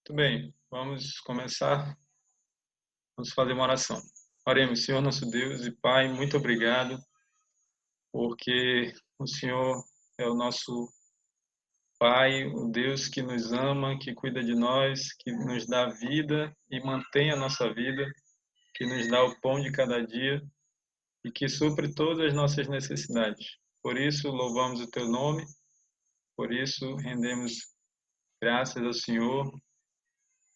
Muito bem, vamos começar. Vamos fazer uma oração. Oremos, Senhor nosso Deus e Pai, muito obrigado, porque o Senhor é o nosso Pai, o Deus que nos ama, que cuida de nós, que nos dá vida e mantém a nossa vida, que nos dá o pão de cada dia e que supre todas as nossas necessidades. Por isso, louvamos o Teu nome, por isso, rendemos graças ao Senhor.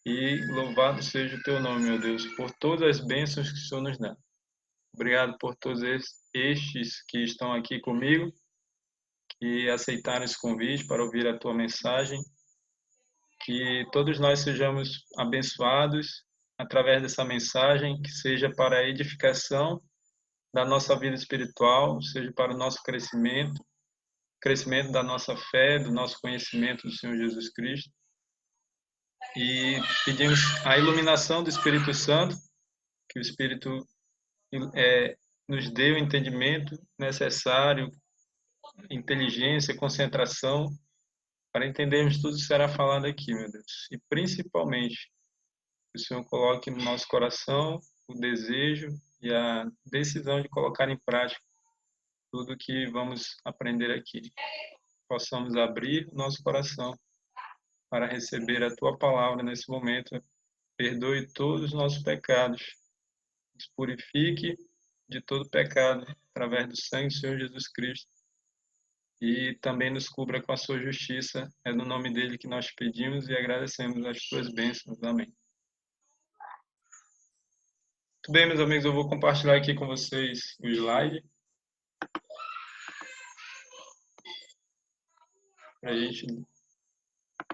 E louvado seja o teu nome, meu Deus, por todas as bênçãos que o Senhor nos dá. Obrigado por todos estes que estão aqui comigo, que aceitaram esse convite para ouvir a tua mensagem. Que todos nós sejamos abençoados através dessa mensagem, que seja para a edificação da nossa vida espiritual, seja para o nosso crescimento da nossa fé, do nosso conhecimento do Senhor Jesus Cristo. E pedimos a iluminação do Espírito Santo, que o Espírito nos dê o entendimento necessário, inteligência, concentração, para entendermos tudo que será falado aqui, meu Deus. E principalmente, que o Senhor coloque no nosso coração o desejo e a decisão de colocar em prática tudo que vamos aprender aqui. Possamos abrir nosso coração para receber a Tua palavra nesse momento. Perdoe todos os nossos pecados. Nos purifique de todo pecado através do sangue do Senhor Jesus Cristo. E também nos cubra com a sua justiça. É no nome dele que nós pedimos e agradecemos as suas bênçãos. Amém. Muito bem, meus amigos, eu vou compartilhar aqui com vocês o slide. Para a gente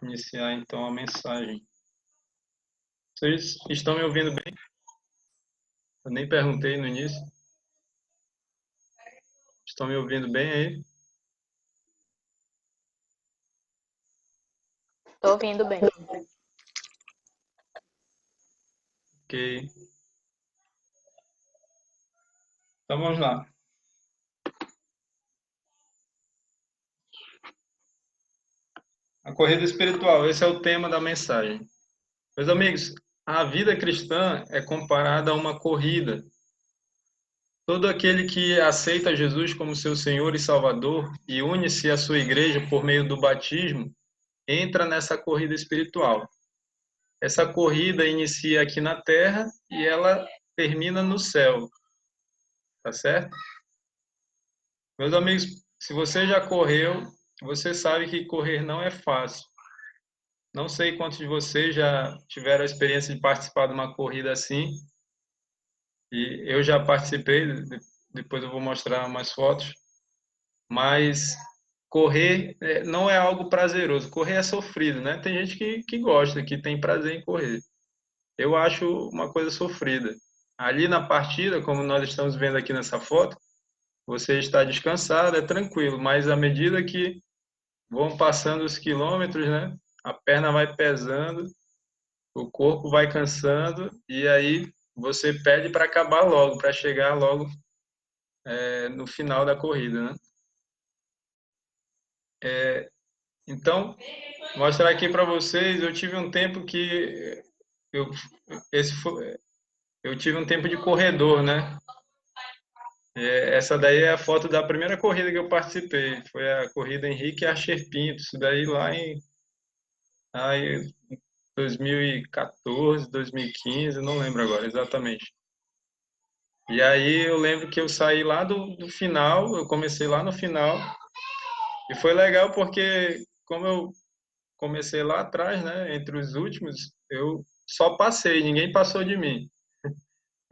iniciar, então, a mensagem. Vocês estão me ouvindo bem? Eu nem perguntei no início. Estão me ouvindo bem aí? Estou ouvindo bem. Ok. Então, vamos lá. A corrida espiritual, esse é o tema da mensagem. Meus amigos, a vida cristã é comparada a uma corrida. Todo aquele que aceita Jesus como seu Senhor e Salvador e une-se à sua igreja por meio do batismo, entra nessa corrida espiritual. Essa corrida inicia aqui na terra e ela termina no céu. Tá certo? Meus amigos, se você já correu, você sabe que correr não é fácil. Não sei quantos de vocês já tiveram a experiência de participar de uma corrida assim. E eu já participei, depois eu vou mostrar umas fotos. Mas correr não é algo prazeroso. Correr é sofrido, né? Tem gente que gosta, que tem prazer em correr. Eu acho uma coisa sofrida. Ali na partida, como nós estamos vendo aqui nessa foto, você está descansado, é tranquilo, mas à medida que vão passando os quilômetros, né? A perna vai pesando, o corpo vai cansando e aí você pede para acabar logo, para chegar logo no final da corrida, né? Então, mostrar aqui para vocês, eu tive um tempo que eu, eu tive um tempo de corredor, né? Essa daí é a foto da primeira corrida que eu participei, foi a corrida Henrique Archer Pinto, isso daí lá em 2014, 2015, não lembro agora exatamente. E aí eu lembro que eu saí lá do final, eu comecei lá no final, e foi legal porque como eu comecei lá atrás, né, entre os últimos, eu só passei, ninguém passou de mim.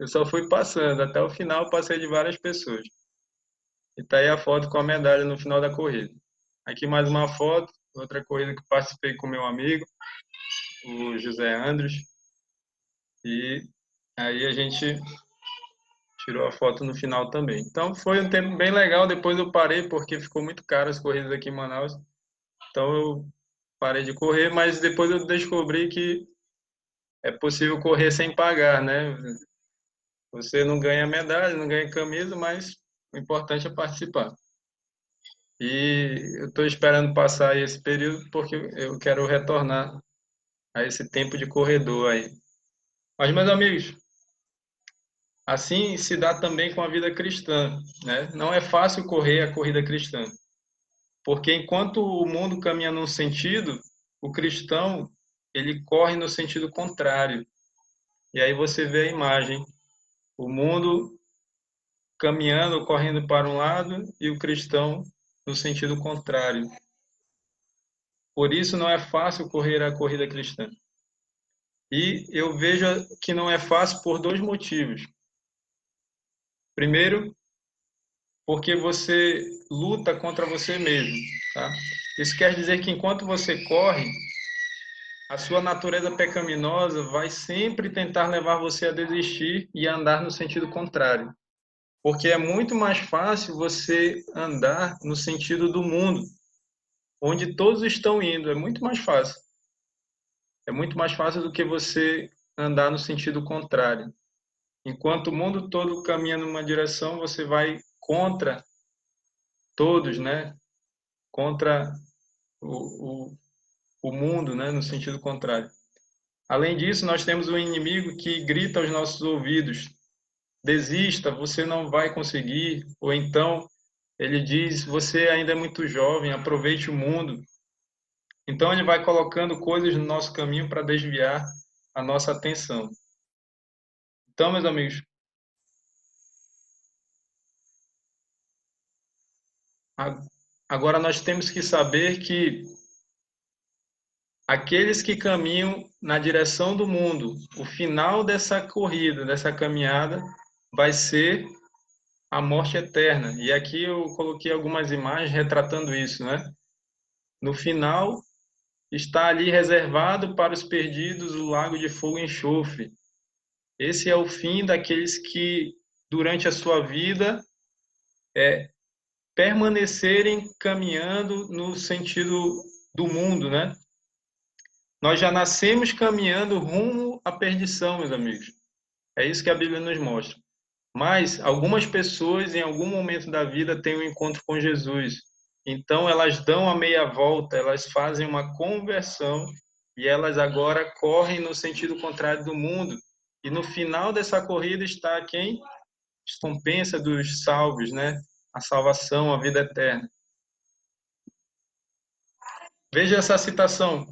Eu só fui passando, até o final passei de várias pessoas. E tá aí a foto com a medalha no final da corrida. Aqui mais uma foto, outra corrida que participei com meu amigo, o José Andros. E aí a gente tirou a foto no final também. Então foi um tempo bem legal, depois eu parei porque ficou muito caro as corridas aqui em Manaus. Então eu parei de correr, mas depois eu descobri que é possível correr sem pagar, né? Você não ganha medalha, não ganha camisa, mas o importante é participar. E eu estou esperando passar esse período porque eu quero retornar a esse tempo de corredor aí. Mas, meus amigos, assim se dá também com a vida cristã, né? Não é fácil correr a corrida cristã, porque enquanto o mundo caminha num sentido, o cristão, ele corre no sentido contrário. E aí você vê a imagem, o mundo caminhando, correndo para um lado e o cristão no sentido contrário. Por isso não é fácil correr a corrida cristã. E eu vejo que não é fácil por dois motivos. Primeiro, porque você luta contra você mesmo, tá? Isso quer dizer que enquanto você corre, a sua natureza pecaminosa vai sempre tentar levar você a desistir e a andar no sentido contrário. Porque é muito mais fácil você andar no sentido do mundo, onde todos estão indo, é muito mais fácil. É muito mais fácil do que você andar no sentido contrário. Enquanto o mundo todo caminha numa direção, você vai contra todos, né? Contra o, o, o mundo, né? No sentido contrário. Além disso, nós temos um inimigo que grita aos nossos ouvidos: desista, você não vai conseguir. Ou então ele diz: você ainda é muito jovem, aproveite o mundo. Então ele vai colocando coisas no nosso caminho para desviar a nossa atenção. Então, meus amigos, agora nós temos que saber que aqueles que caminham na direção do mundo, o final dessa corrida, dessa caminhada, vai ser a morte eterna. E aqui eu coloquei algumas imagens retratando isso, né? No final, está ali reservado para os perdidos o lago de fogo e enxofre. Esse é o fim daqueles que, durante a sua vida, permanecerem caminhando no sentido do mundo, né? Nós já nascemos caminhando rumo à perdição, meus amigos. É isso que a Bíblia nos mostra. Mas algumas pessoas, em algum momento da vida, têm um encontro com Jesus. Então, elas dão a meia volta, elas fazem uma conversão e elas agora correm no sentido contrário do mundo. E no final dessa corrida está quem? A recompensa dos salvos, né? A salvação, a vida eterna. Veja essa citação.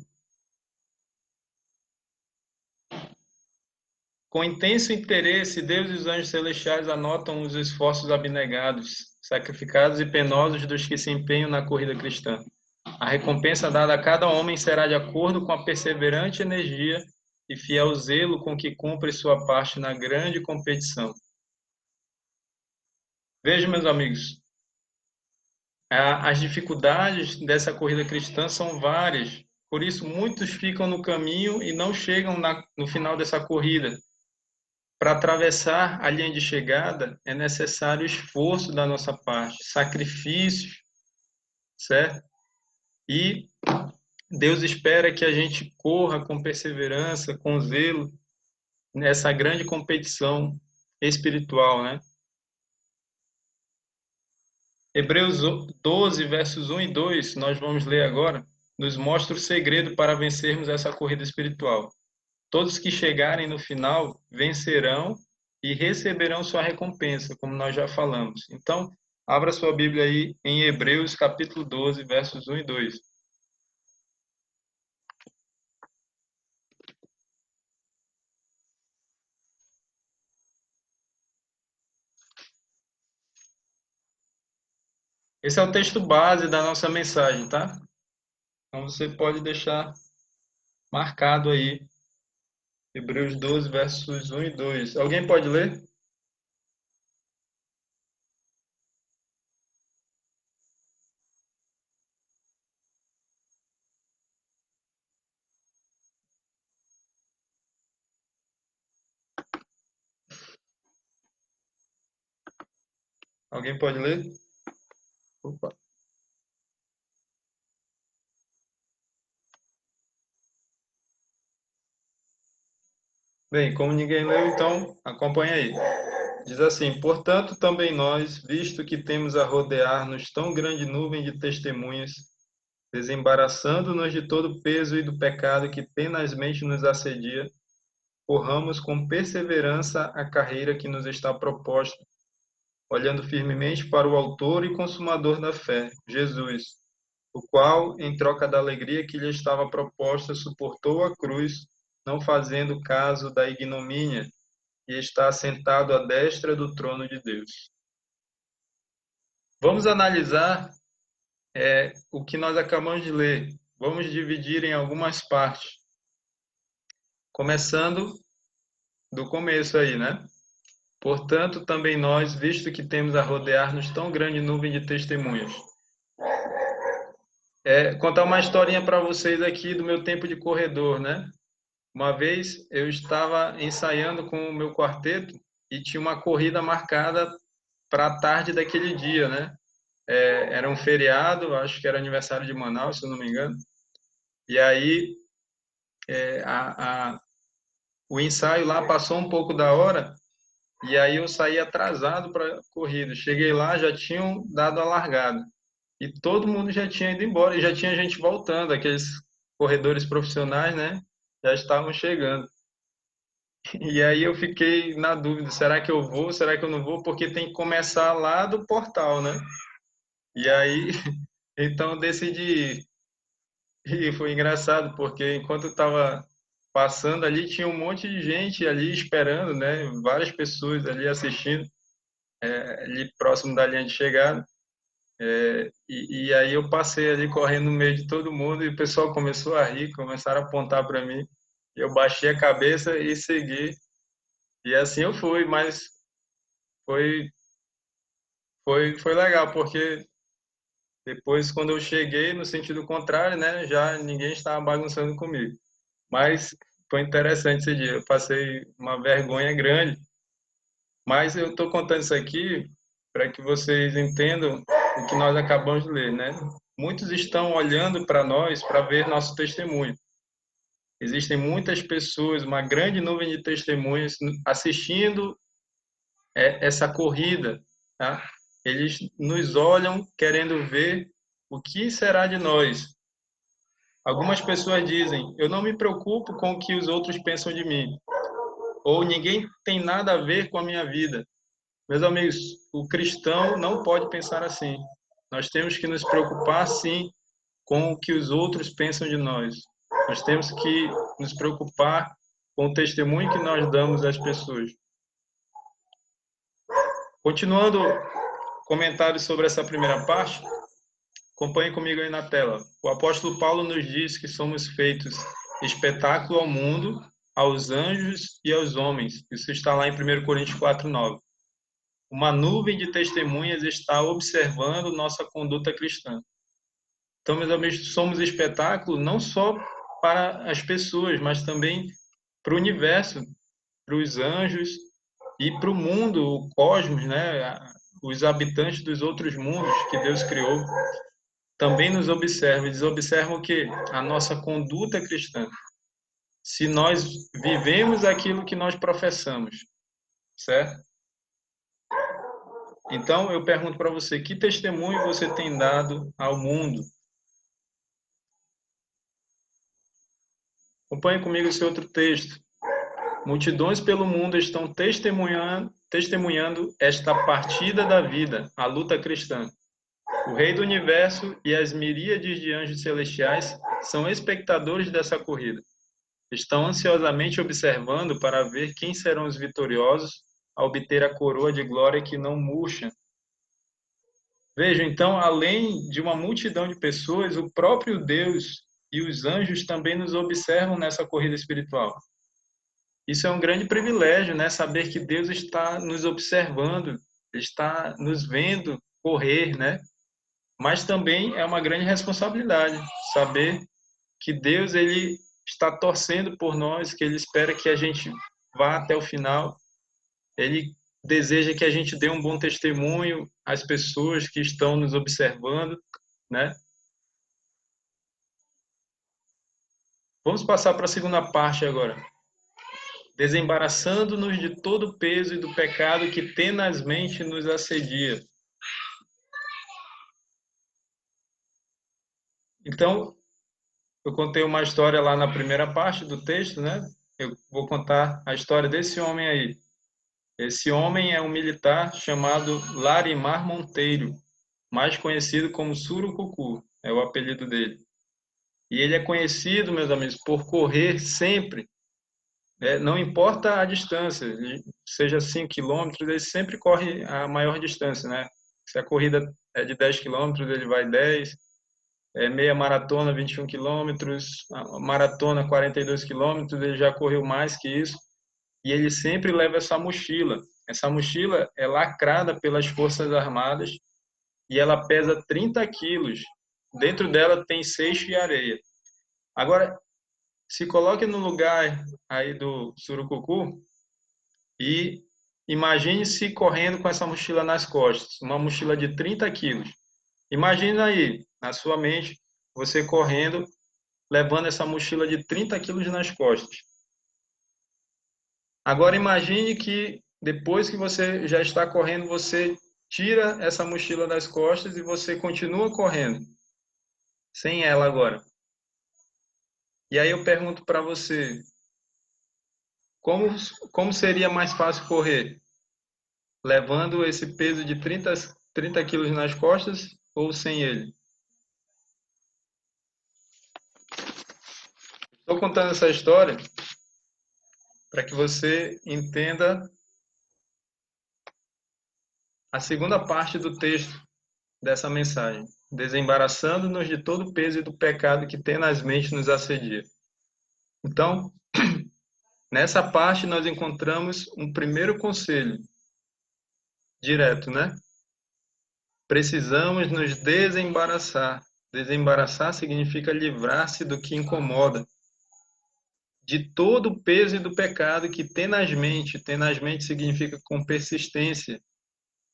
Com intenso interesse, Deus e os anjos celestiais anotam os esforços abnegados, sacrificados e penosos dos que se empenham na corrida cristã. A recompensa dada a cada homem será de acordo com a perseverante energia e fiel zelo com que cumpre sua parte na grande competição. Vejam, meus amigos, as dificuldades dessa corrida cristã são várias. Por isso, muitos ficam no caminho e não chegam no final dessa corrida. Para atravessar a linha de chegada, é necessário esforço da nossa parte, sacrifícios, certo? E Deus espera que a gente corra com perseverança, com zelo, nessa grande competição espiritual, né? Hebreus 12, versos 1 e 2, nós vamos ler agora, nos mostra o segredo para vencermos essa corrida espiritual. Todos que chegarem no final vencerão e receberão sua recompensa, como nós já falamos. Então, abra sua Bíblia aí em Hebreus capítulo 12, versos 1 e 2. Esse é o texto base da nossa mensagem, tá? Então você pode deixar marcado aí, Hebreus 12, versos 1 e 2. Alguém pode ler? Alguém pode ler? Opa. Bem, como ninguém leu, então acompanha aí. Diz assim: portanto, também nós, visto que temos a rodear-nos tão grande nuvem de testemunhas, Desembaraçando-nos de todo o peso e do pecado que tenazmente nos assedia, corramos com perseverança a carreira que nos está proposta, olhando firmemente para o autor e consumador da fé, Jesus, o qual, em troca da alegria que lhe estava proposta, suportou a cruz, não fazendo caso da ignomínia, e está sentado à destra do trono de Deus. Vamos analisar o que nós acabamos de ler. Vamos dividir em algumas partes, começando do começo aí, né? Portanto, também nós, visto que temos a rodear-nos tão grande nuvem de testemunhas. Contar uma historinha para vocês aqui do meu tempo de corredor, né? Uma vez eu estava ensaiando com o meu quarteto e tinha uma corrida marcada para a tarde daquele dia, né? Era um feriado, acho que era aniversário de Manaus, se eu não me engano. E aí o ensaio lá passou um pouco da hora e aí eu saí atrasado para a corrida. Cheguei lá, já tinham dado a largada e todo mundo já tinha ido embora e já tinha gente voltando, aqueles corredores profissionais, né? Já estavam chegando. E aí eu fiquei na dúvida, será que eu vou, será que eu não vou? Porque tem que começar lá do portal, né? E aí, então eu decidi ir. E foi engraçado, porque enquanto eu estava passando ali, tinha um monte de gente ali esperando, né? Várias pessoas ali assistindo, ali próximo da linha de chegada. E aí eu passei ali correndo no meio de todo mundo e o pessoal começou a rir, começaram a apontar para mim. Eu baixei a cabeça e segui. E assim eu fui, mas foi, foi legal, porque depois, quando eu cheguei no sentido contrário, né? Já ninguém estava bagunçando comigo. Mas foi interessante esse dia. Eu passei uma vergonha grande. Mas eu estou contando isso aqui para que vocês entendam o que nós acabamos de ler, né? Muitos estão olhando para nós para ver nosso testemunho. Existem muitas pessoas, uma grande nuvem de testemunhas assistindo essa corrida, tá? Eles nos olham querendo ver o que será de nós. Algumas pessoas dizem: eu não me preocupo com o que os outros pensam de mim, ou ninguém tem nada a ver com a minha vida. Meus amigos, o cristão não pode pensar assim. Nós temos que nos preocupar, sim, com o que os outros pensam de nós. Nós temos que nos preocupar com o testemunho que nós damos às pessoas. Continuando comentários sobre essa primeira parte, acompanhe comigo aí na tela. O apóstolo Paulo nos diz que somos feitos espetáculo ao mundo, aos anjos e aos homens. Isso está lá em 1 Coríntios 4:9. Uma nuvem de testemunhas está observando nossa conduta cristã. Então, meus amigos, somos espetáculo não só para as pessoas, mas também para o universo, para os anjos e para o mundo, o cosmos, né? Os habitantes dos outros mundos que Deus criou também nos observam. Eles observam o quê? A nossa conduta cristã. Se nós vivemos aquilo que nós professamos, certo? Então, eu pergunto para você, que testemunho você tem dado ao mundo? Acompanhe comigo esse outro texto. Multidões pelo mundo estão testemunhando esta partida da vida, a luta cristã. O Rei do Universo e as miríades de anjos celestiais são espectadores dessa corrida. Estão ansiosamente observando para ver quem serão os vitoriosos a obter a coroa de glória que não murcha. Vejam, então, além de uma multidão de pessoas, o próprio Deus e os anjos também nos observam nessa corrida espiritual. Isso é um grande privilégio, né? Saber que Deus está nos observando, está nos vendo correr, né? Mas também é uma grande responsabilidade saber que Deus ele está torcendo por nós, que ele espera que a gente vá até o final. Ele deseja que a gente dê um bom testemunho às pessoas que estão nos observando, né? Vamos passar para a segunda parte agora. Desembaraçando-nos de todo o peso e do pecado que tenazmente nos assedia. Então, eu contei uma história lá na primeira parte do texto, né? Eu vou contar a história desse homem aí. Esse homem é um militar chamado Larimar Monteiro, mais conhecido como Surucucu, é o apelido dele. E ele é conhecido, meus amigos, por correr sempre, não importa a distância, seja 5 quilômetros, ele sempre corre a maior distância, né? Se a corrida é de 10 quilômetros, ele vai 10, meia maratona, 21 quilômetros, a maratona, 42 quilômetros, ele já correu mais que isso, e ele sempre leva essa mochila. Essa mochila é lacrada pelas Forças Armadas e ela pesa 30 quilos. Dentro dela tem seixo e areia. Agora, se coloque no lugar aí do Surucucu e imagine-se correndo com essa mochila nas costas, uma mochila de 30 quilos. Imagina aí, na sua mente, você correndo, levando essa mochila de 30 quilos nas costas. Agora imagine que depois que você já está correndo, você tira essa mochila das costas e você continua correndo, sem ela agora. E aí eu pergunto para você, como, como seria mais fácil correr? Levando esse peso de 30 quilos nas costas ou sem ele? Estou contando essa história para que você entenda a segunda parte do texto dessa mensagem, desembaraçando-nos de todo o peso e do pecado que tenazmente nos assedia. Então, nessa parte nós encontramos um primeiro conselho direto, né? Precisamos nos desembaraçar. Desembaraçar significa livrar-se do que incomoda, de todo o peso e do pecado que tenazmente significa com persistência,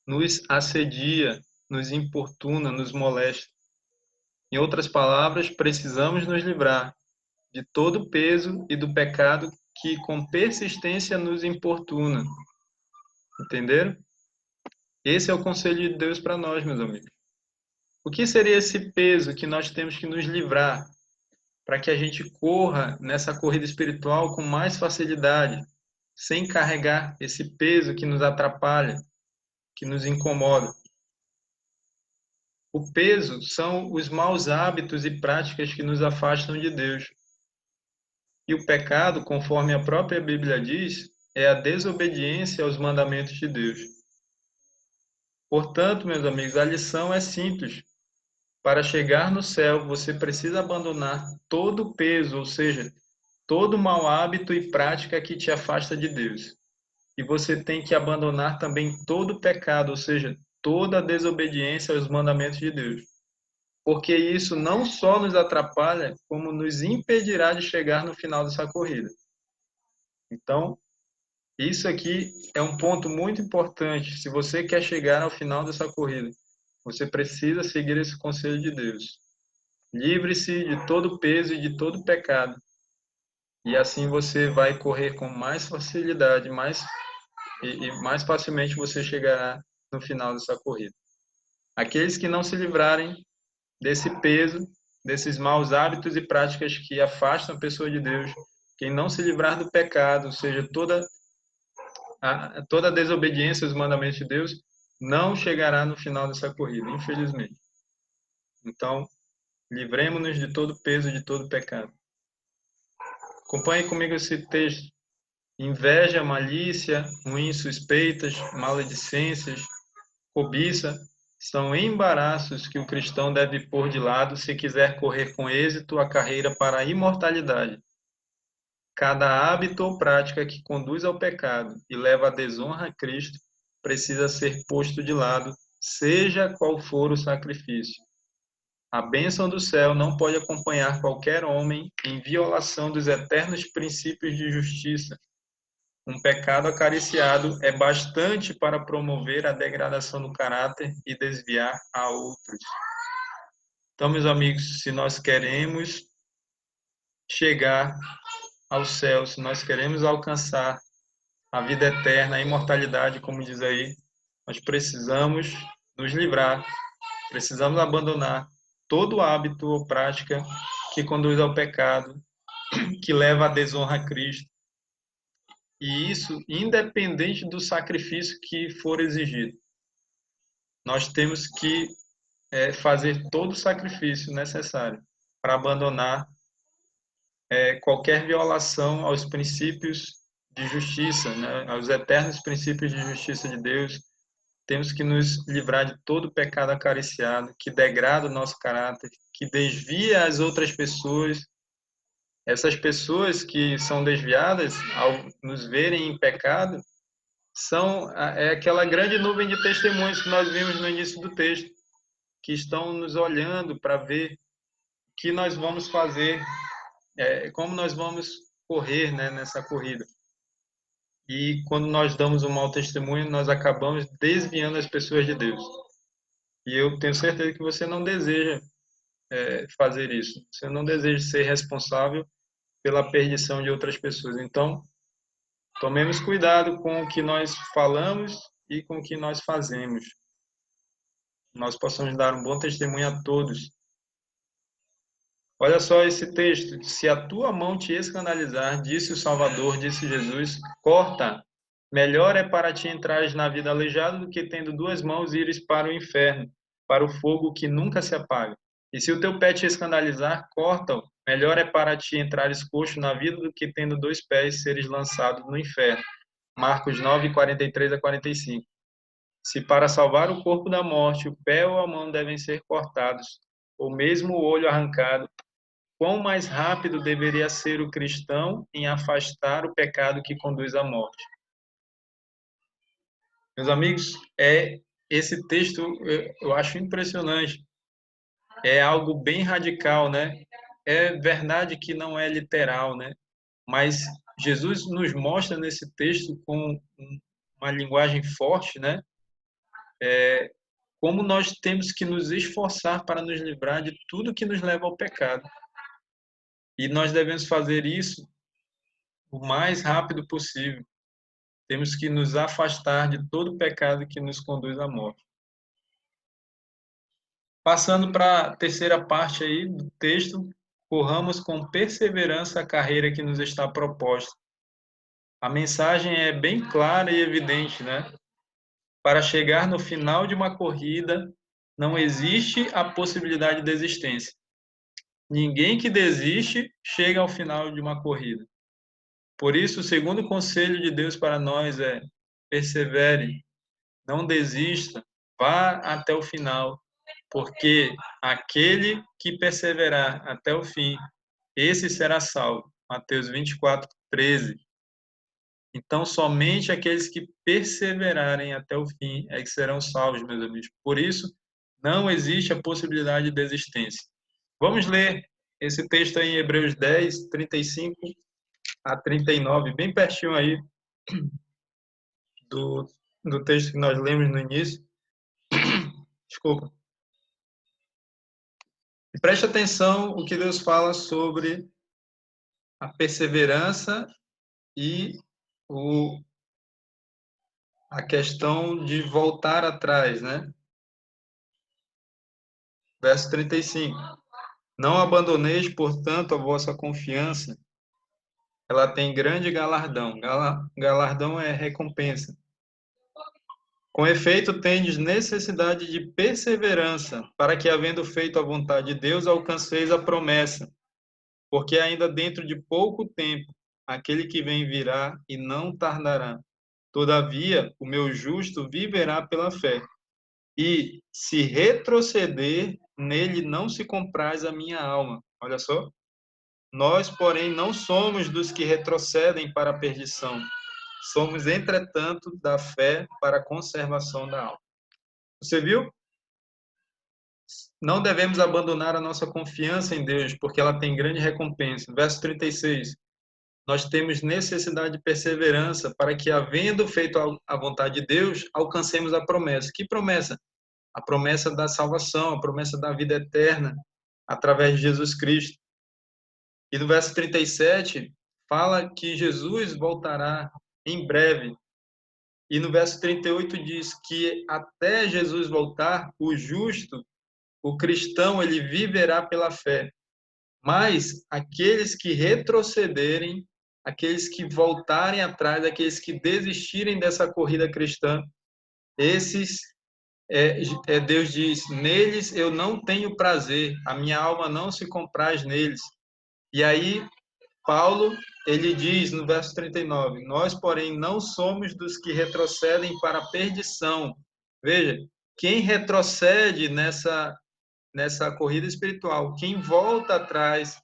nos assedia, nos importuna, nos molesta. Em outras palavras, precisamos nos livrar de todo o peso e do pecado que com persistência nos importuna. Entenderam? Esse é o conselho de Deus para nós, meus amigos. O que seria esse peso que nós temos que nos livrar para que a gente corra nessa corrida espiritual com mais facilidade, sem carregar esse peso que nos atrapalha, que nos incomoda? O peso são os maus hábitos e práticas que nos afastam de Deus. E o pecado, conforme a própria Bíblia diz, é a desobediência aos mandamentos de Deus. Portanto, meus amigos, a lição é simples. Para chegar no céu, você precisa abandonar todo o peso, ou seja, todo mau hábito e prática que te afasta de Deus. E você tem que abandonar também todo o pecado, ou seja, toda a desobediência aos mandamentos de Deus. Porque isso não só nos atrapalha, como nos impedirá de chegar no final dessa corrida. Então, isso aqui é um ponto muito importante. Se você quer chegar ao final dessa corrida, você precisa seguir esse conselho de Deus. Livre-se de todo peso e de todo pecado. E assim você vai correr com mais facilidade, mais facilmente você chegará no final dessa corrida. Aqueles que não se livrarem desse peso, desses maus hábitos e práticas que afastam a pessoa de Deus, quem não se livrar do pecado, ou seja, toda a desobediência aos mandamentos de Deus, não chegará no final dessa corrida, infelizmente. Então, livremos-nos de todo peso e de todo pecado. Acompanhe comigo esse texto. Inveja, malícia, ruins suspeitas, maledicências, cobiça, são embaraços que o cristão deve pôr de lado se quiser correr com êxito a carreira para a imortalidade. Cada hábito ou prática que conduz ao pecado e leva à desonra a Cristo precisa ser posto de lado, seja qual for o sacrifício. A bênção do céu não pode acompanhar qualquer homem em violação dos eternos princípios de justiça. Um pecado acariciado é bastante para promover a degradação do caráter e desviar a outros. Então, meus amigos, se nós queremos chegar ao céu, se nós queremos alcançar a vida eterna, a imortalidade, como diz aí, nós precisamos nos livrar, precisamos abandonar todo hábito ou prática que conduz ao pecado, que leva à desonra a Cristo. E isso independente do sacrifício que for exigido. Nós temos que fazer todo o sacrifício necessário para abandonar qualquer violação aos princípios de justiça, né? Aos eternos princípios de justiça de Deus. Temos que nos livrar de todo pecado acariciado, que degrada o nosso caráter, que desvia as outras pessoas. Essas pessoas que são desviadas, ao nos verem em pecado, é aquela grande nuvem de testemunhos que nós vimos no início do texto, que estão nos olhando para ver o que nós vamos fazer, como nós vamos correr, né, nessa corrida. E quando nós damos um mau testemunho, nós acabamos desviando as pessoas de Deus. E eu tenho certeza que você não deseja fazer isso. Você não deseja ser responsável pela perdição de outras pessoas. Então, tomemos cuidado com o que nós falamos e com o que nós fazemos. Nós possamos dar um bom testemunho a todos. Olha só esse texto. Se a tua mão te escandalizar, disse o Salvador, disse Jesus, corta. Melhor é para ti entrares na vida aleijado do que tendo duas mãos ires para o inferno, para o fogo que nunca se apaga. E se o teu pé te escandalizar, corta-o. Melhor é para ti entrares coxo na vida do que tendo dois pés seres lançado no inferno. Marcos 9, 43 a 45. Se para salvar o corpo da morte, o pé ou a mão devem ser cortados, ou mesmo o olho arrancado, quão mais rápido deveria ser o cristão em afastar o pecado que conduz à morte? Meus amigos, esse texto eu acho impressionante. É algo bem radical, né? É verdade que não é literal, né? Mas Jesus nos mostra nesse texto com uma linguagem forte, né? Como nós temos que nos esforçar para nos livrar de tudo que nos leva ao pecado. E nós devemos fazer isso o mais rápido possível. Temos que nos afastar de todo pecado que nos conduz à morte. Passando para a terceira parte aí do texto, corramos com perseverança a carreira que nos está proposta. A mensagem é bem clara e evidente, né? Para chegar no final de uma corrida, não existe a possibilidade de desistência. Ninguém que desiste chega ao final de uma corrida. Por isso, o segundo conselho de Deus para nós é: persevere, não desista, vá até o final, porque aquele que perseverar até o fim, esse será salvo. Mateus 24, 13. Então, somente aqueles que perseverarem até o fim é que serão salvos, meus amigos. Por isso, não existe a possibilidade de desistência. Vamos ler esse texto aí em Hebreus 10, 35 a 39, bem pertinho aí do texto que nós lemos no início. Desculpa. E preste atenção o que Deus fala sobre a perseverança e a questão de voltar atrás, né? Verso 35. Não abandoneis, portanto, a vossa confiança. Ela tem grande galardão. Galardão é recompensa. Com efeito, tendes necessidade de perseverança, para que, havendo feito a vontade de Deus, alcanceis a promessa. Porque ainda dentro de pouco tempo, aquele que vem virá e não tardará. Todavia, o meu justo viverá pela fé. E, se retroceder, nele não se compraz a minha alma. Olha só. Nós, porém, não somos dos que retrocedem para a perdição. Somos, entretanto, da fé para a conservação da alma. Você viu? Não devemos abandonar a nossa confiança em Deus, porque ela tem grande recompensa. Verso 36. Nós temos necessidade de perseverança para que, havendo feito a vontade de Deus, alcancemos a promessa. Que promessa? A promessa da salvação, a promessa da vida eterna, através de Jesus Cristo. E no verso 37, fala que Jesus voltará em breve. E no verso 38 diz que até Jesus voltar, o justo o cristão ele viverá pela fé. Mas aqueles que retrocederem, aqueles que voltarem atrás, aqueles que desistirem dessa corrida cristã, esses, Deus diz, neles eu não tenho prazer, a minha alma não se compraz neles. E aí, Paulo, ele diz no verso 39, nós, porém, não somos dos que retrocedem para a perdição. Veja, quem retrocede nessa corrida espiritual, quem volta atrás,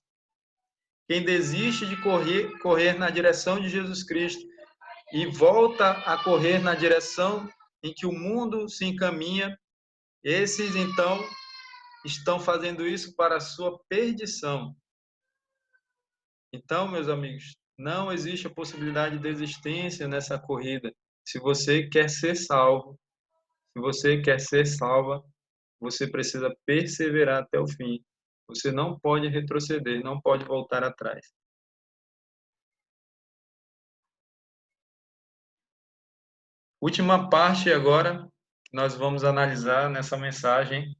quem desiste de correr na direção de Jesus Cristo e volta a correr na direção em que o mundo se encaminha, esses então estão fazendo isso para a sua perdição. Então, meus amigos, não existe a possibilidade de desistência nessa corrida. Se você quer ser salvo, se você quer ser salva, você precisa perseverar até o fim. Você não pode retroceder, não pode voltar atrás. Última parte agora que nós vamos analisar nessa mensagem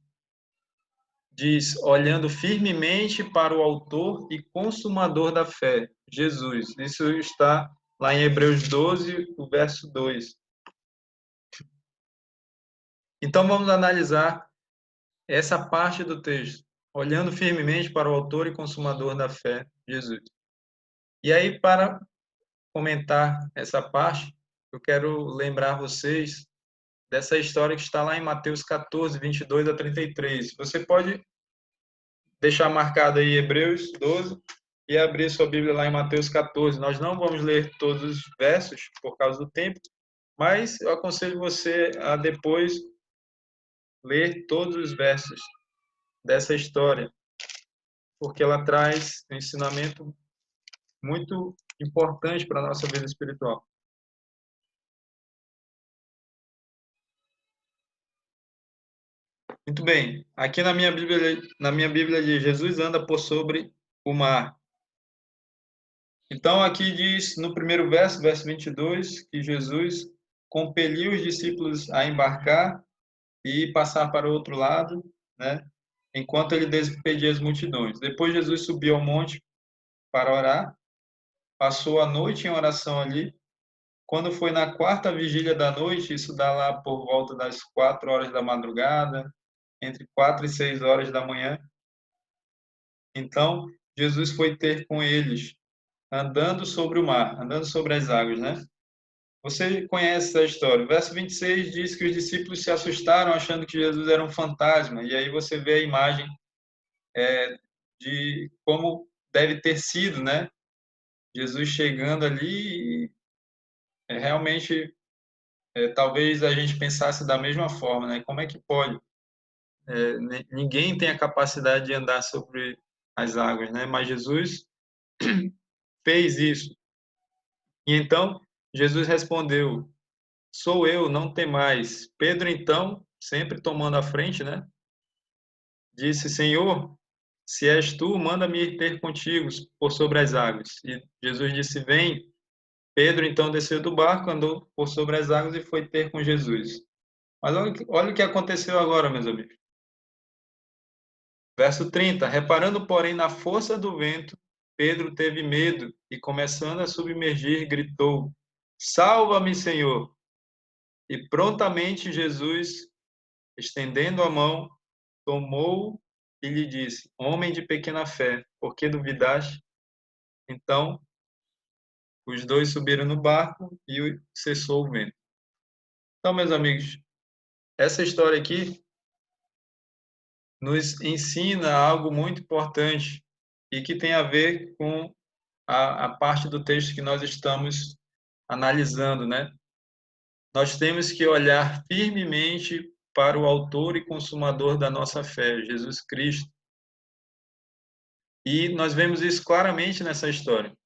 diz: olhando firmemente para o autor e consumador da fé, Jesus. Isso está lá em Hebreus 12, o verso 2. Então vamos analisar essa parte do texto, olhando firmemente para o autor e consumador da fé, Jesus. E aí, para comentar essa parte, eu quero lembrar vocês dessa história que está lá em Mateus 14, 22 a 33. Você pode deixar marcado aí Hebreus 12 e abrir sua Bíblia lá em Mateus 14. Nós não vamos ler todos os versos por causa do tempo, mas eu aconselho você a depois ler todos os versos dessa história, porque ela traz um ensinamento muito importante para a nossa vida espiritual. Muito bem. Aqui na minha Bíblia diz, Jesus anda por sobre o mar. Então, aqui diz no primeiro verso, verso 22, que Jesus compeliu os discípulos a embarcar e passar para o outro lado, né? Enquanto ele despedia as multidões. Depois, Jesus subiu ao monte para orar, passou a noite em oração ali. Quando foi na quarta vigília da noite, isso dá lá por volta das 4 horas da madrugada, entre 4 e 6 horas da manhã. Então, Jesus foi ter com eles, andando sobre o mar, andando sobre as águas, né? Você conhece essa história. O verso 26 diz que os discípulos se assustaram achando que Jesus era um fantasma. E aí você vê a imagem de como deve ter sido, né? Jesus chegando ali e realmente talvez a gente pensasse da mesma forma, né? Como é que pode? Ninguém tem a capacidade de andar sobre as águas, né? Mas Jesus fez isso. E então Jesus respondeu: sou eu, não tem mais. Pedro, então, sempre tomando a frente, né? Disse: Senhor, se és tu, manda-me ir ter contigo por sobre as águas. E Jesus disse: vem. Pedro, então, desceu do barco, andou por sobre as águas e foi ter com Jesus. Mas olha o que aconteceu agora, meus amigos. Verso 30. Reparando, porém, na força do vento, Pedro teve medo e, começando a submergir, gritou: salva-me, Senhor! E prontamente Jesus, estendendo a mão, tomou e lhe disse: homem de pequena fé, por que duvidaste? Então os dois subiram no barco e cessou o vento. Então, meus amigos, essa história aqui nos ensina algo muito importante e que tem a ver com a parte do texto que nós estamos analisando, né? Nós temos que olhar firmemente para o autor e consumador da nossa fé, Jesus Cristo. E nós vemos isso claramente nessa história.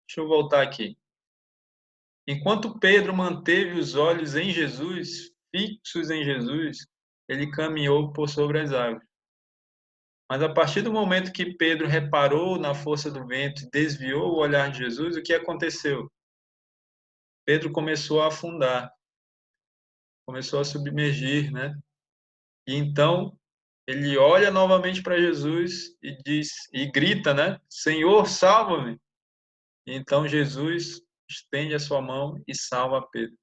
Deixa eu voltar aqui. Enquanto Pedro manteve os olhos em Jesus, fixos em Jesus, ele caminhou por sobre as águas. Mas a partir do momento que Pedro reparou na força do vento e desviou o olhar de Jesus, o que aconteceu? Pedro começou a afundar, começou a submergir, né? E então ele olha novamente para Jesus e diz, e grita, né? Senhor, salva-me. Então Jesus estende a sua mão e salva Pedro.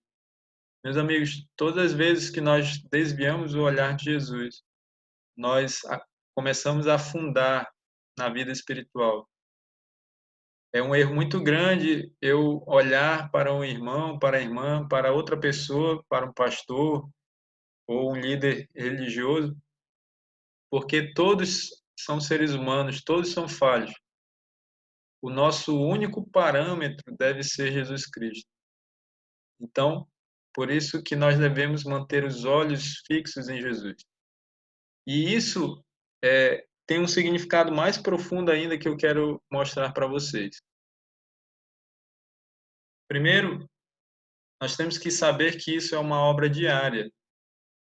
Meus amigos, todas as vezes que nós desviamos o olhar de Jesus, nós começamos a afundar na vida espiritual. É um erro muito grande eu olhar para um irmão, para a irmã, para outra pessoa, para um pastor ou um líder religioso, porque todos são seres humanos, todos são falhos. O nosso único parâmetro deve ser Jesus Cristo. Então, por isso que nós devemos manter os olhos fixos em Jesus. E isso tem um significado mais profundo ainda que eu quero mostrar para vocês. Primeiro, nós temos que saber que isso é uma obra diária.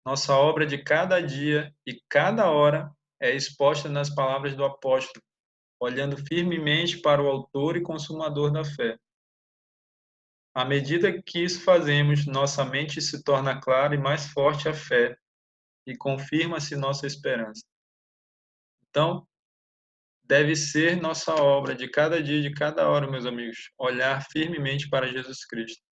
Nossa obra de cada dia e cada hora é exposta nas palavras do apóstolo, olhando firmemente para o autor e consumador da fé. À medida que isso fazemos, nossa mente se torna clara e mais forte a fé e confirma-se nossa esperança. Então, deve ser nossa obra de cada dia, de cada hora, meus amigos, olhar firmemente para Jesus Cristo.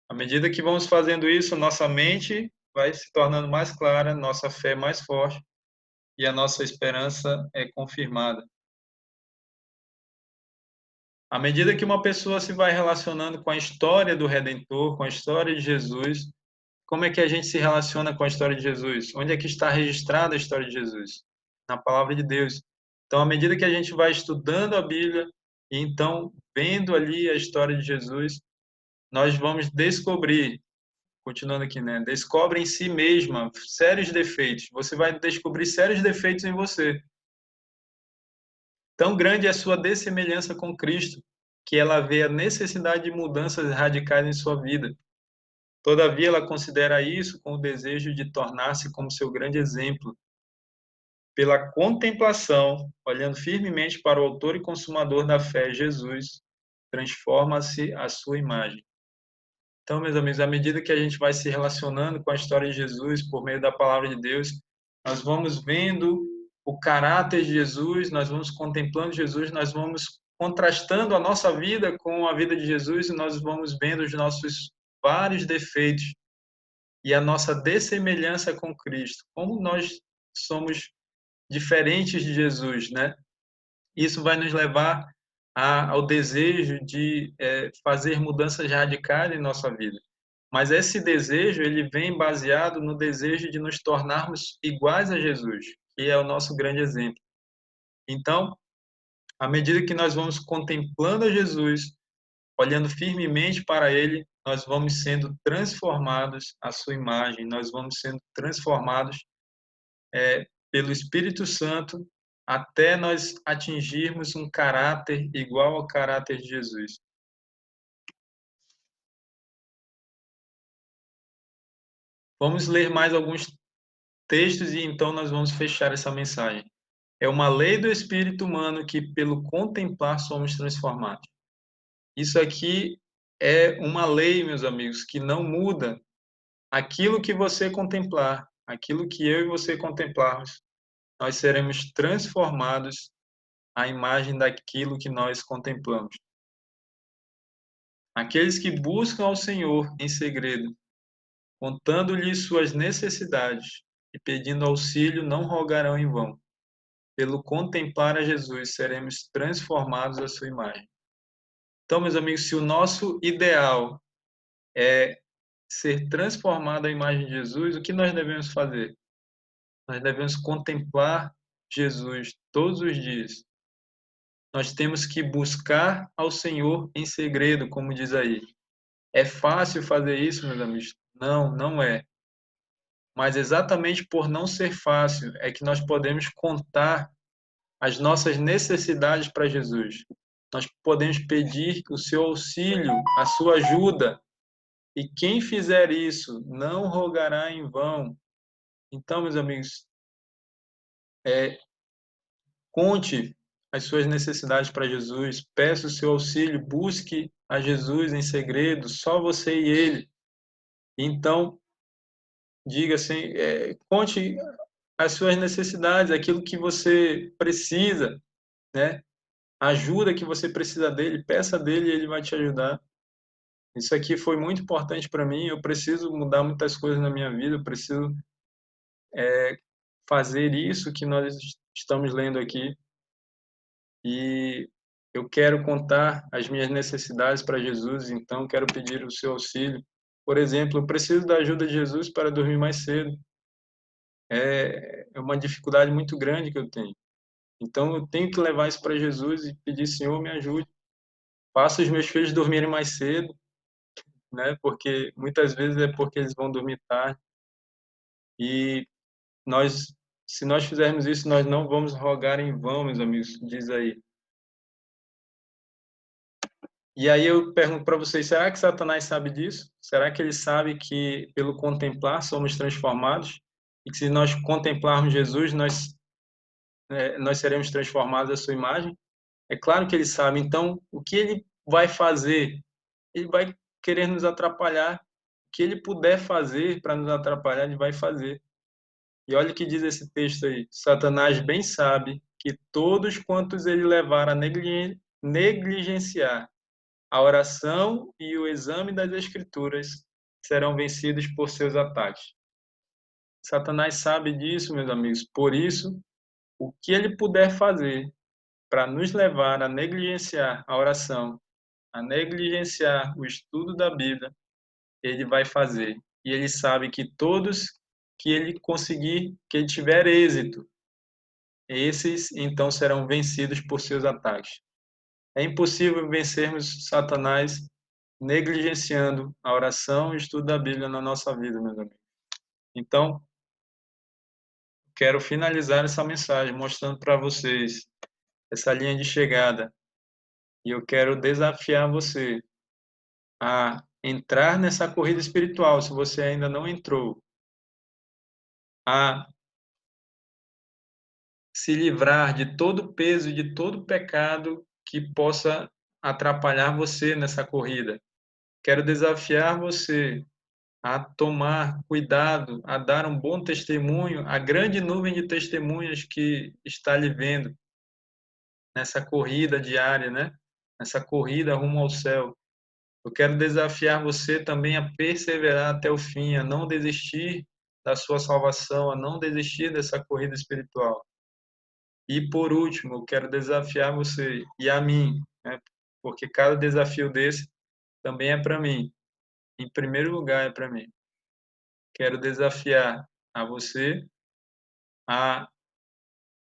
À medida que vamos fazendo isso, nossa mente vai se tornando mais clara, nossa fé mais forte e a nossa esperança é confirmada. À medida que uma pessoa se vai relacionando com a história do Redentor, com a história de Jesus, como é que a gente se relaciona com a história de Jesus? Onde é que está registrada a história de Jesus? Na palavra de Deus. Então, à medida que a gente vai estudando a Bíblia e então vendo ali a história de Jesus, nós vamos descobrir, continuando aqui, né? Descobre em si mesma sérios defeitos. Você vai descobrir sérios defeitos em você. Tão grande é a sua dessemelhança com Cristo, que ela vê a necessidade de mudanças radicais em sua vida. Todavia, ela considera isso com o desejo de tornar-se como seu grande exemplo. Pela contemplação, olhando firmemente para o autor e consumador da fé, Jesus, transforma-se a sua imagem. Então, meus amigos, à medida que a gente vai se relacionando com a história de Jesus por meio da palavra de Deus, nós vamos vendo o caráter de Jesus, nós vamos contemplando Jesus, nós vamos contrastando a nossa vida com a vida de Jesus e nós vamos vendo os nossos vários defeitos e a nossa dessemelhança com Cristo. Como nós somos diferentes de Jesus, né? Isso vai nos levar ao desejo de fazer mudanças radicais em nossa vida. Mas esse desejo, ele vem baseado no desejo de nos tornarmos iguais a Jesus, que é o nosso grande exemplo. Então, à medida que nós vamos contemplando a Jesus, olhando firmemente para ele, nós vamos sendo transformados à sua imagem, nós vamos sendo transformados pelo Espírito Santo até nós atingirmos um caráter igual ao caráter de Jesus. Vamos ler mais alguns textos e então nós vamos fechar essa mensagem. É uma lei do espírito humano que, pelo contemplar, somos transformados. Isso aqui é uma lei, meus amigos, que não muda. Aquilo que você contemplar, aquilo que eu e você contemplarmos, nós seremos transformados à imagem daquilo que nós contemplamos. Aqueles que buscam ao Senhor em segredo, contando-lhe suas necessidades e pedindo auxílio, não rogarão em vão. Pelo contemplar a Jesus, seremos transformados à sua imagem. Então, meus amigos, se o nosso ideal é ser transformado à imagem de Jesus, o que nós devemos fazer? Nós devemos contemplar Jesus todos os dias. Nós temos que buscar ao Senhor em segredo, como diz aí. É fácil fazer isso, meus amigos? Não, não é. Mas exatamente por não ser fácil é que nós podemos contar as nossas necessidades para Jesus. Nós podemos pedir o seu auxílio, a sua ajuda. E quem fizer isso não rogará em vão. Então, meus amigos, conte as suas necessidades para Jesus, peça o seu auxílio, busque a Jesus em segredo, só você e Ele. Então, diga assim, conte as suas necessidades, aquilo que você precisa, né? A ajuda que você precisa dele, peça dele e ele vai te ajudar. Isso aqui foi muito importante para mim. Eu preciso mudar muitas coisas na minha vida, eu preciso fazer isso que nós estamos lendo aqui. E eu quero contar as minhas necessidades para Jesus, então quero pedir o seu auxílio. Por exemplo, eu preciso da ajuda de Jesus para dormir mais cedo. É uma dificuldade muito grande que eu tenho. Então eu tenho que levar isso para Jesus e pedir, Senhor, me ajude. Faça os meus filhos dormirem mais cedo, né? Porque muitas vezes é porque eles vão dormir tarde. E nós, se nós fizermos isso, nós não vamos rogar em vão, meus amigos, diz aí. E aí eu pergunto para vocês, será que Satanás sabe disso? Será que ele sabe que pelo contemplar somos transformados? E que se nós contemplarmos Jesus, nós seremos transformados à sua imagem? É claro que ele sabe. Então, o que ele vai fazer? Ele vai querer nos atrapalhar. O que ele puder fazer para nos atrapalhar, ele vai fazer. E olha o que diz esse texto aí. Satanás bem sabe que todos quantos ele levar a negligenciar a oração e o exame das Escrituras serão vencidos por seus ataques. Satanás sabe disso, meus amigos. Por isso, o que ele puder fazer para nos levar a negligenciar a oração, a negligenciar o estudo da Bíblia, ele vai fazer. E ele sabe que todos que ele conseguir, que ele tiver êxito, esses então serão vencidos por seus ataques. É impossível vencermos Satanás negligenciando a oração e o estudo da Bíblia na nossa vida, meus amigos. Então, quero finalizar essa mensagem mostrando para vocês essa linha de chegada. E eu quero desafiar você a entrar nessa corrida espiritual, se você ainda não entrou, a se livrar de todo o peso e de todo o pecado que possa atrapalhar você nessa corrida. Quero desafiar você a tomar cuidado, a dar um bom testemunho à grande nuvem de testemunhas que está lhe vendo nessa corrida diária, né? Nessa corrida rumo ao céu. Eu quero desafiar você também a perseverar até o fim, a não desistir da sua salvação, a não desistir dessa corrida espiritual. E por último, eu quero desafiar você e a mim, né? Porque cada desafio desse também é para mim. Em primeiro lugar, é para mim. Quero desafiar a você a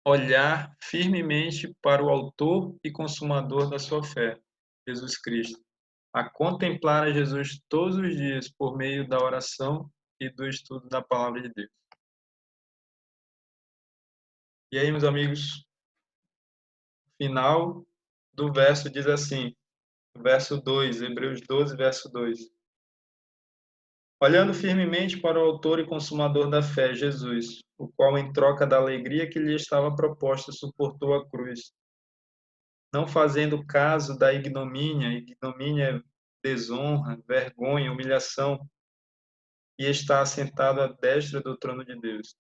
olhar firmemente para o autor e consumador da sua fé, Jesus Cristo, a contemplar a Jesus todos os dias por meio da oração e do estudo da palavra de Deus. E aí, meus amigos, final do verso diz assim, verso 2, Hebreus 12, verso 2. Olhando firmemente para o autor e consumador da fé, Jesus, o qual, em troca da alegria que lhe estava proposta, suportou a cruz, não fazendo caso da ignomínia é desonra, vergonha, humilhação, e está assentado à destra do trono de Deus.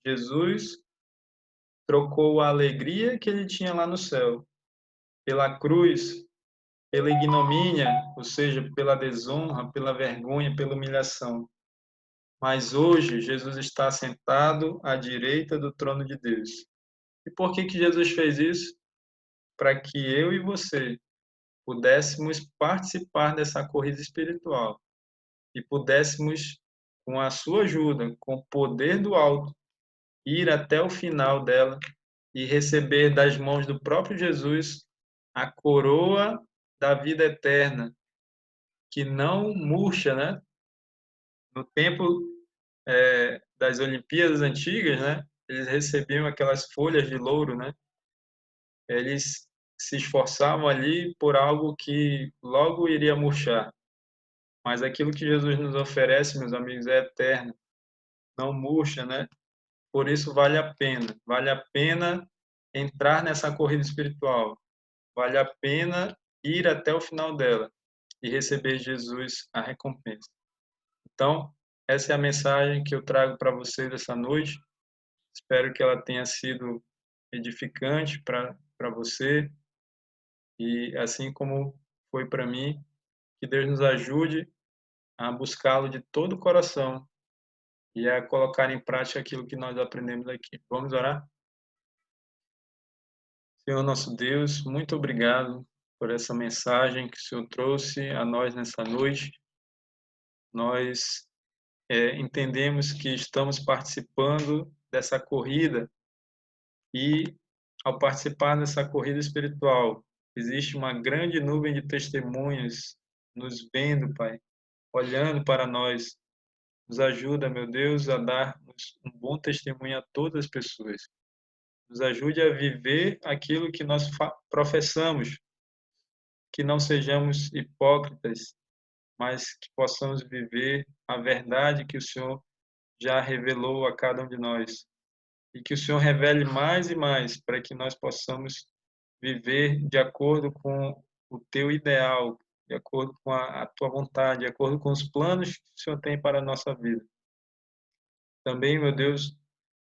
Jesus trocou a alegria que ele tinha lá no céu pela cruz, pela ignomínia, ou seja, pela desonra, pela vergonha, pela humilhação. Mas hoje Jesus está sentado à direita do trono de Deus. E por que Jesus fez isso? Para que eu e você pudéssemos participar dessa corrida espiritual e pudéssemos, com a sua ajuda, com o poder do alto, ir até o final dela e receber das mãos do próprio Jesus a coroa da vida eterna, que não murcha, né? No tempo das Olimpíadas antigas, né? Eles recebiam aquelas folhas de louro, né? Eles se esforçavam ali por algo que logo iria murchar. Mas aquilo que Jesus nos oferece, meus amigos, é eterno, não murcha, né? Por isso vale a pena entrar nessa corrida espiritual, vale a pena ir até o final dela e receber Jesus a recompensa. Então, essa é a mensagem que eu trago para vocês essa noite. Espero que ela tenha sido edificante para você e assim como foi para mim, que Deus nos ajude a buscá-lo de todo o coração e a colocar em prática aquilo que nós aprendemos aqui. Vamos orar? Senhor nosso Deus, muito obrigado por essa mensagem que o Senhor trouxe a nós nessa noite. Nós entendemos que estamos participando dessa corrida e, ao participar dessa corrida espiritual, existe uma grande nuvem de testemunhas nos vendo, Pai, olhando para nós. Nos ajuda, meu Deus, a darmos um bom testemunho a todas as pessoas. Nos ajude a viver aquilo que nós professamos, que não sejamos hipócritas, mas que possamos viver a verdade que o Senhor já revelou a cada um de nós. E que o Senhor revele mais e mais para que nós possamos viver de acordo com o teu ideal, de acordo com a tua vontade, de acordo com os planos que o Senhor tem para a nossa vida. Também, meu Deus,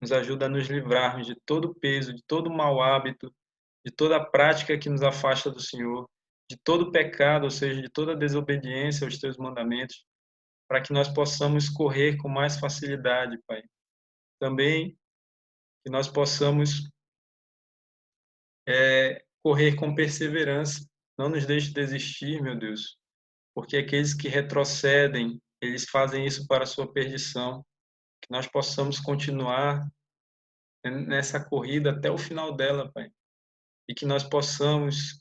nos ajuda a nos livrarmos de todo peso, de todo mau hábito, de toda prática que nos afasta do Senhor, de todo pecado, ou seja, de toda desobediência aos teus mandamentos, para que nós possamos correr com mais facilidade, Pai. Também que nós possamos correr com perseverança. Não nos deixe desistir, meu Deus, porque aqueles que retrocedem, eles fazem isso para a sua perdição. Que nós possamos continuar nessa corrida até o final dela, Pai. E que nós possamos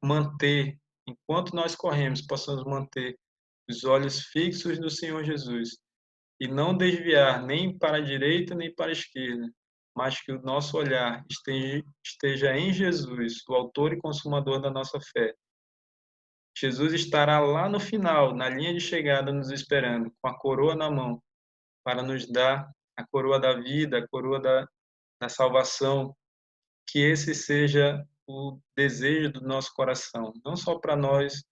manter, enquanto nós corremos, possamos manter os olhos fixos no Senhor Jesus e não desviar nem para a direita nem para a esquerda, mas que o nosso olhar esteja em Jesus, o autor e consumador da nossa fé. Jesus estará lá no final, na linha de chegada, nos esperando, com a coroa na mão, para nos dar a coroa da vida, a coroa da salvação. Que esse seja o desejo do nosso coração, não só para nós,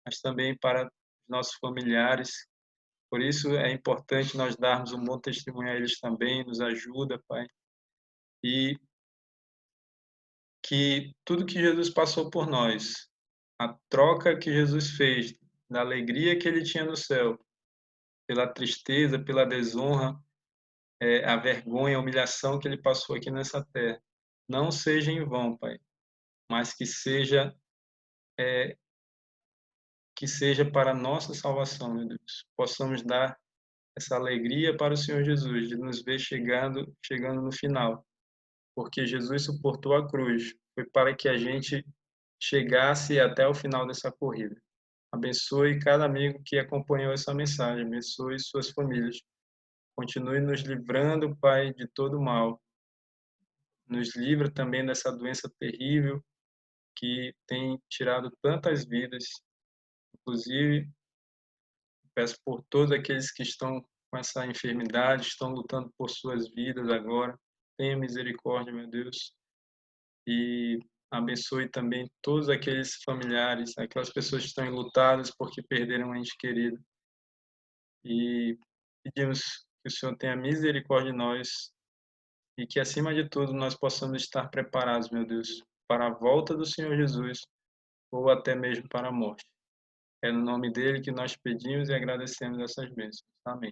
mas também para os nossos familiares. Por isso é importante nós darmos um bom testemunho a eles também, nos ajuda, Pai. E que tudo que Jesus passou por nós, a troca que Jesus fez, da alegria que ele tinha no céu, pela tristeza, pela desonra, a vergonha, a humilhação que ele passou aqui nessa terra, não seja em vão, Pai, mas que seja para a nossa salvação, meu Deus. Possamos dar essa alegria para o Senhor Jesus, de nos ver chegando no final, porque Jesus suportou a cruz, foi para que a gente chegasse até o final dessa corrida. Abençoe cada amigo que acompanhou essa mensagem, abençoe suas famílias. Continue nos livrando, Pai, de todo mal. Nos livra também dessa doença terrível que tem tirado tantas vidas. Inclusive, peço por todos aqueles que estão com essa enfermidade, estão lutando por suas vidas agora. Tenha misericórdia, meu Deus, e abençoe também todos aqueles familiares, aquelas pessoas que estão enlutadas porque perderam um ente querido. E pedimos que o Senhor tenha misericórdia de nós e que, acima de tudo, nós possamos estar preparados, meu Deus, para a volta do Senhor Jesus ou até mesmo para a morte. É no nome dele que nós pedimos e agradecemos essas bênçãos. Amém.